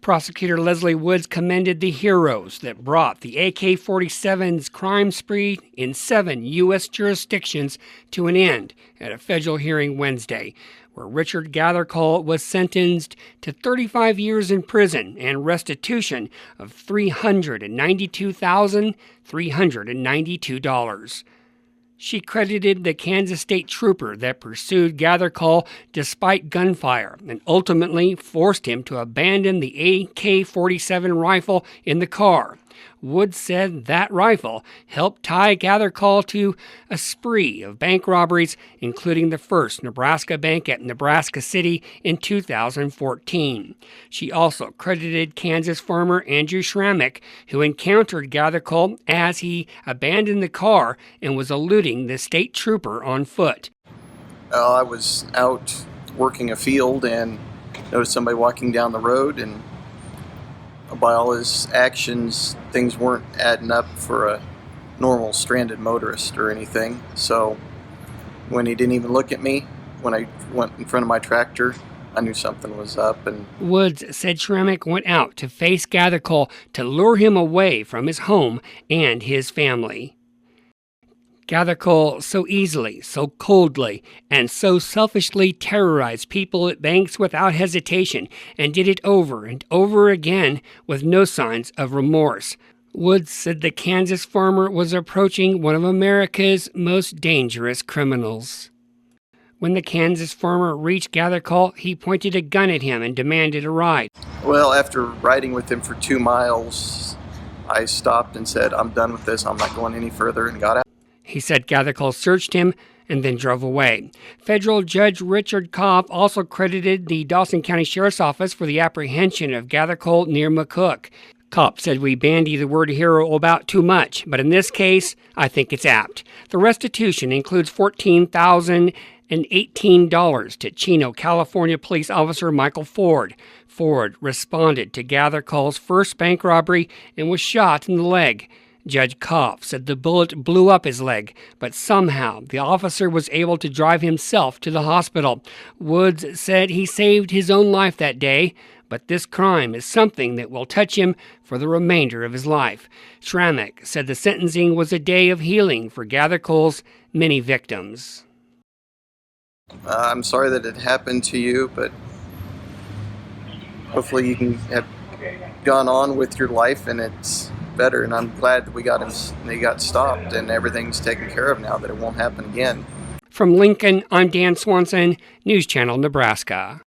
Prosecutor Leslie Woods commended the heroes that brought the AK-47's crime spree in 7 U.S. jurisdictions to an end at a federal hearing Wednesday, where Richard Gathercole was sentenced to 35 years in prison and restitution of $392,392. She credited the Kansas State trooper that pursued Gathercole despite gunfire and ultimately forced him to abandon the AK-47 rifle in the car. Woods said that rifle helped tie Gathercole to a spree of bank robberies, including the first Nebraska bank at Nebraska City in 2014. She also credited Kansas farmer Andrew SRAMECK, who encountered Gathercole as he abandoned the car and was eluding the state trooper on foot. I was out working a field and noticed somebody walking down the road, and by all his actions, things weren't adding up for a normal stranded motorist or anything. So when he didn't even look at me, when I went in front of my tractor, I knew something was up. And Woods said SRAMECK went out to face Gathercole to lure him away from his home and his family. Gathercole so easily, so coldly, and so selfishly terrorized people at banks without hesitation, and did it over and over again with no signs of remorse. Woods said the Kansas farmer was approaching one of America's most dangerous criminals. When the Kansas farmer reached Gathercole, he pointed a gun at him and demanded a ride. Well, after riding with him for 2 miles, I stopped and said, "I'm done with this, I'm not going any further," and got out. He said Gathercole searched him and then drove away. Federal Judge Richard Kopp also credited the Dawson County Sheriff's Office for the apprehension of Gathercole near McCook. Kopp said we bandy the word hero about too much, but in this case, I think it's apt. The restitution includes $14,018 to Chino, California police officer Michael Ford. Ford responded to Gathercole's first bank robbery and was shot in the leg. Judge Kopp said the bullet blew up his leg, but somehow the officer was able to drive himself to the hospital. Woods said he saved his own life that day, but this crime is something that will touch him for the remainder of his life. SRAMECK said the sentencing was a day of healing for Gathercole's many victims. I'm sorry that it happened to you, but hopefully you can have gone on with your life and it's better, and I'm glad that they got stopped and everything's taken care of now, that it won't happen again. From Lincoln, I'm Dan Swanson, News Channel, Nebraska.